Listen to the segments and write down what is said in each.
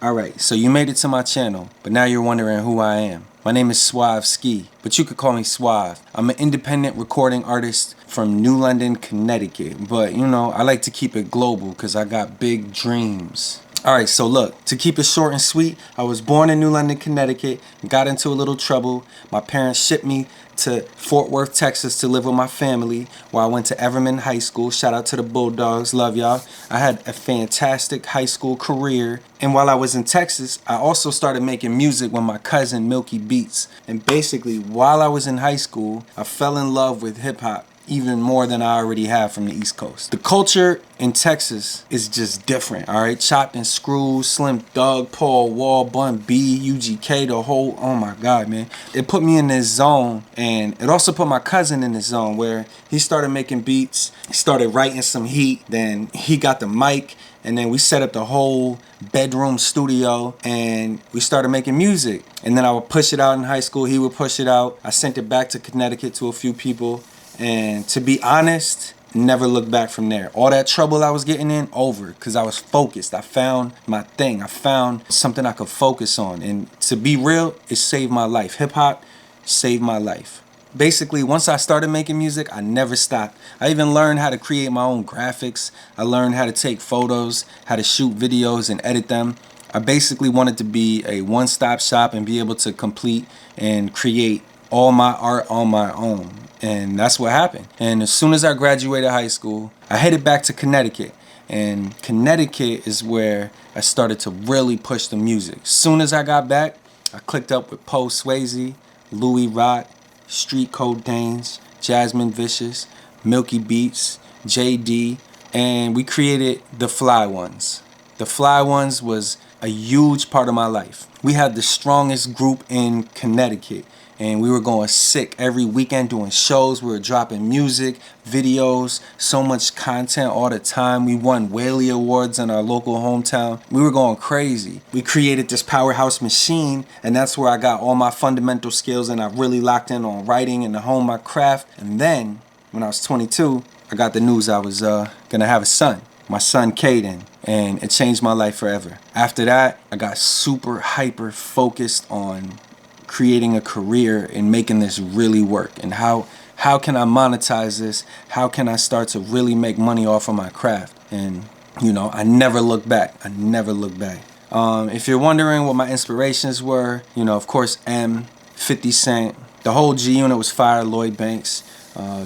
Alright, so you made it to my channel, but now you're wondering who I am. My name is Suave-Ski, but you could call me Suave. I'm an independent recording artist from New London, Connecticut, but you know, I like to keep it global because I got big dreams. Alright, so look, to keep it short and sweet, I was born in New London, Connecticut, got into a little trouble. My parents shipped me to Fort Worth, Texas to live with my family while I went to Everman High School. Shout out to the Bulldogs, love y'all. I had a fantastic high school career, and while I was in Texas, I also started making music with my cousin Milky Beats. And basically, while I was in high school, I fell in love with hip hop even more than I already have from the East Coast. The culture in Texas is just different, all right? Chopped and Screw, Slim Thug, Paul Wall, Bun B, UGK, the whole, oh my God, man. It put me in this zone, and it also put my cousin in this zone where he started making beats, he started writing some heat, then he got the mic, and then we set up the whole bedroom studio and we started making music. And then I would push it out in high school, he would push it out. I sent it back to Connecticut to a few people. And to be honest, never looked back from there. All that trouble I was getting in, over, because I was focused. I found my thing. I found something I could focus on. And to be real, it saved my life. Hip hop saved my life. Basically, once I started making music, I never stopped. I even learned how to create my own graphics. I learned how to take photos, how to shoot videos and edit them. I basically wanted to be a one-stop shop and be able to complete and create all my art on my own. And that's what happened. And as soon as I graduated high school, I headed back to Connecticut. And Connecticut is where I started to really push the music. As soon as I got back, I clicked up with Poe Swayze, Louis Rock, Street Code Danes, Jasmine Vicious, Milky Beats, JD, and we created The Fly Ones. The Fly Ones was a huge part of my life. We had the strongest group in Connecticut. And we were going sick every weekend doing shows. We were dropping music, videos, so much content all the time. We won Whaley Awards in our local hometown. We were going crazy. We created this powerhouse machine, and that's where I got all my fundamental skills, and I really locked in on writing and to hone my craft. And then, when I was 22, I got the news I was gonna have a son. My son, Caden. And it changed my life forever. After that, I got super hyper focused on creating a career and making this really work, and how can I monetize this, how can I start to really make money off of my craft. And you know, I never looked back. If you're wondering what my inspirations were, you know, of course, 50 Cent, the whole G Unit was fire, Lloyd Banks,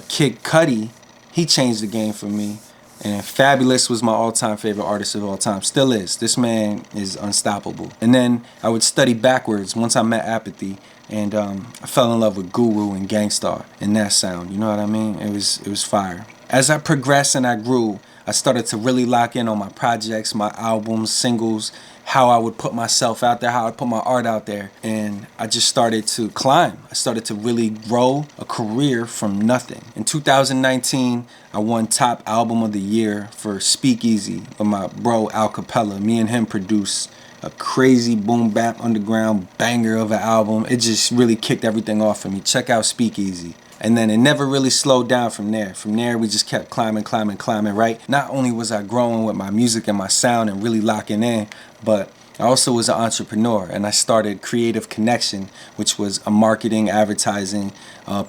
Kid Cudi, he changed the game for me. And Fabulous was my all-time favorite artist of all time. Still is. This man is unstoppable. And then I would study backwards once I met Apathy. And I fell in love with Guru and Gangstar and that sound. You know what I mean? It was fire. As I progressed and I grew, I started to really lock in on my projects, my albums, singles, how I would put myself out there, how I put my art out there. And I just started to climb. I started to really grow a career from nothing. In 2019, I won Top Album of the Year for Speakeasy with my bro Al Capella. Me and him produced a crazy boom bap underground banger of an album. It just really kicked everything off for me. Check out Speakeasy. And then it never really slowed down from there. From there, we just kept climbing, right? Not only was I growing with my music and my sound and really locking in, but I also was an entrepreneur, and I started Creative Connection, which was a marketing, advertising,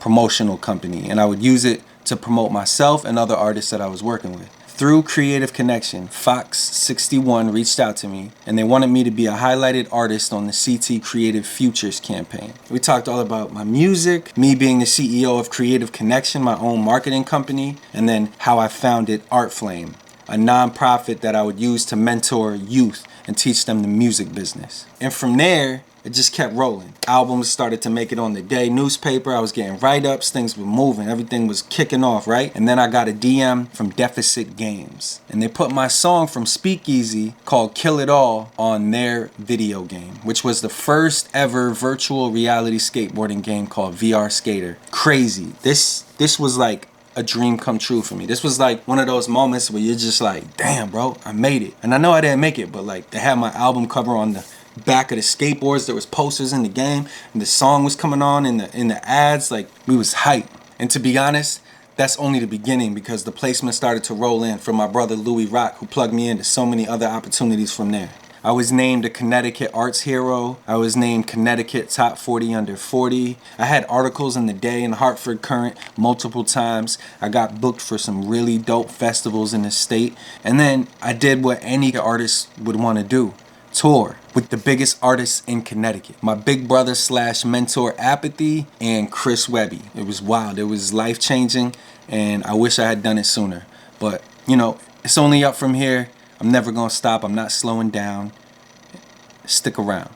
promotional company. And I would use it to promote myself and other artists that I was working with. Through Creative Connection, Fox 61 reached out to me, and they wanted me to be a highlighted artist on the CT Creative Futures campaign. We talked all about my music, me being the CEO of Creative Connection, my own marketing company, and then how I founded Art Flame, a nonprofit that I would use to mentor youth and teach them the music business. And from there, it just kept rolling. Albums started to make it on the day newspaper. I was getting write-ups, things were moving, everything was kicking off, right? And then I got a DM from Deficit Games, and they put my song from Speakeasy called Kill It All on their video game, which was the first ever virtual reality skateboarding game called VR Skater. Crazy. This was like a dream come true for me. This was like one of those moments where you're just like, damn, bro, I made it. And I know I didn't make it, but like they had my album cover on the back of the skateboards. There was posters in the game, and the song was coming on in the ads. Like, we was hype. And to be honest, that's only the beginning, because the placement started to roll in from my brother Louis Rock, who plugged me into so many other opportunities from there. I was named a Connecticut Arts Hero. I was named Connecticut Top 40 Under 40. I had articles in the Day and Hartford Current multiple times. I got booked for some really dope festivals in the state. And then I did what any artist would want to do. Tour with the biggest artists in Connecticut. My big brother slash mentor Apathy and Chris Webby. It was wild. It was life-changing, and I wish I had done it sooner. But, you know, it's only up from here. I'm never gonna stop. I'm not slowing down. Stick around.